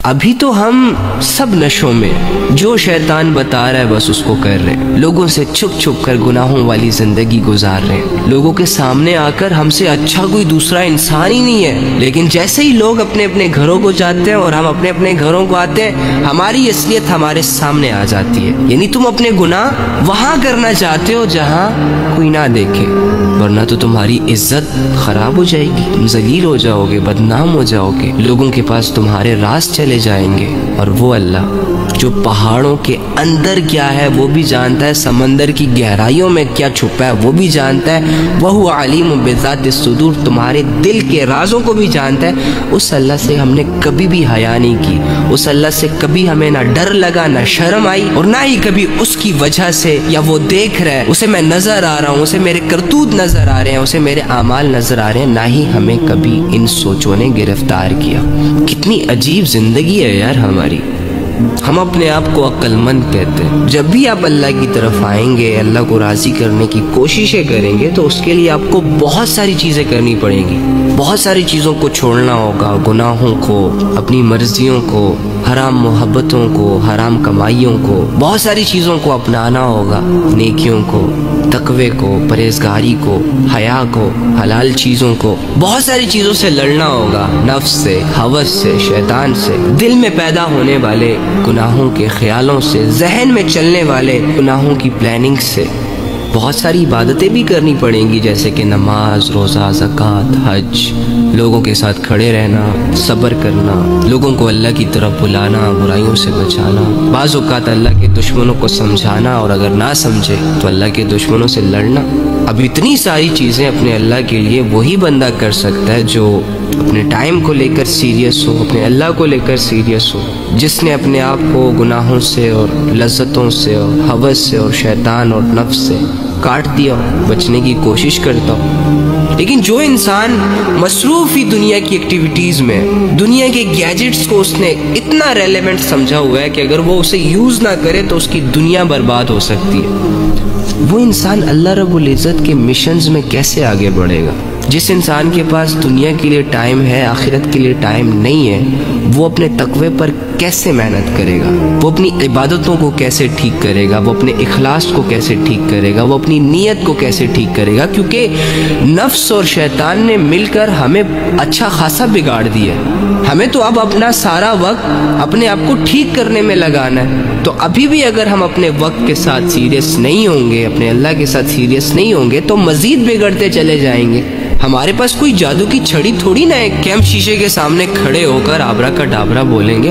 अभी तो हम सब नशों में, जो शैतान बता रहा है बस उसको कर रहे हैं। लोगों से छुप छुप कर गुनाहों वाली जिंदगी गुजार रहे हैं। लोगों के सामने आकर हमसे अच्छा कोई दूसरा इंसान ही नहीं है, लेकिन जैसे ही लोग अपने अपने घरों को जाते हैं और हम अपने अपने घरों को आते हैं, हमारी असलियत हमारे सामने आ जाती है। यानी तुम अपने गुनाह वहां करना चाहते हो जहां कोई ना देखे, वरना तो तुम्हारी इज्जत खराब हो जाएगी, तुम जलील हो जाओगे, बदनाम हो जाओगे, लोगों के पास तुम्हारे राज चले जाएंगे। और वो अल्लाह जो पहाड़ों के अंदर क्या है वो भी जानता है, समंदर की गहराइयों में क्या छुपा है वो भी जानता है। वहु अलीम बिज़ाति सुदूर, तुम्हारे दिल के राजों को भी जानता है। उस अल्लाह से हमने कभी भी हया नहीं की, उस अल्लाह से कभी हमें ना डर लगा, ना शर्म आई, और ना ही कभी उसकी वजह से या वो देख रहा है, उसे मैं नजर आ रहा हूँ, उसे मेरे करतूत नजर आ रहे हैं, उसे मेरे आमाल नजर आ रहे हैं, ना ही हमें कभी इन सोचों ने गिरफ्तार किया। कितनी अजीब जिंदगी है यार हमारी। हम अपने आप को अक्लमंद कहते हैं। जब भी आप अल्लाह की तरफ आएंगे, अल्लाह को राजी करने की कोशिशें करेंगे, तो उसके लिए आपको बहुत सारी चीजें करनी पड़ेंगी। बहुत सारी चीजों को छोड़ना होगा, गुनाहों को, अपनी मर्जियों को, हराम मोहब्बतों को, हराम कमाइयों को, बहुत सारी चीजों को अपनाना होगा। नेकियों को, तकवे को, परहेजगारी को, हया को, हलाल चीजों को, बहुत सारी चीजों से लड़ना होगा। नफ्स से, हवस से, शैतान से, दिल में पैदा होने वाले गुनाहों के ख्यालों से, जहन में चलने वाले गुनाहों की प्लानिंग से। बहुत सारी इबादतें भी करनी पड़ेंगी, जैसे कि नमाज, रोज़ा, ज़कात, हज, लोगों के साथ खड़े रहना, सब्र करना, लोगों को अल्लाह की तरफ बुलाना, बुराइयों से बचाना, बाज़ औक़ात अल्लाह के दुश्मनों को समझाना, और अगर ना समझे तो अल्लाह के दुश्मनों से लड़ना। अब इतनी सारी चीज़ें अपने अल्लाह के लिए वही बंदा कर सकता है जो अपने टाइम को लेकर सीरियस हो, अपने अल्लाह को लेकर सीरियस हो, जिसने अपने आप को गुनाहों से और लज्जतों से और हवस से और शैतान और नफ्स से काट दिया, बचने की कोशिश करता हो। लेकिन जो इंसान मसरूफ ही दुनिया की एक्टिविटीज़ में, दुनिया के गैजेट्स को उसने इतना रेलेवेंट समझा हुआ है कि अगर वो उसे यूज़ ना करे तो उसकी दुनिया बर्बाद हो सकती है, वो इंसान अल्लाह रब्बुल इज़्ज़त के मिशंस में कैसे आगे बढ़ेगा? जिस इंसान के पास दुनिया के लिए टाइम है, आखिरत के लिए टाइम नहीं है, वो अपने तकवे पर कैसे मेहनत करेगा? वो अपनी इबादतों को कैसे ठीक करेगा? वो अपने इखलास को कैसे ठीक करेगा? वो अपनी नीयत को कैसे ठीक करेगा? क्योंकि नफ्स और शैतान ने मिलकर हमें अच्छा खासा बिगाड़ दिया। हमें तो अब अपना सारा वक्त अपने आप को ठीक करने में लगाना है। तो अभी भी अगर हम अपने वक्त के साथ सीरियस नहीं होंगे, अपने अल्लाह के साथ सीरियस नहीं होंगे, तो मजीद बिगड़ते चले जाएंगे। हमारे पास कोई जादू की छड़ी थोड़ी ना है कि हम शीशे के सामने खड़े होकर आबरा का डाबरा बोलेंगे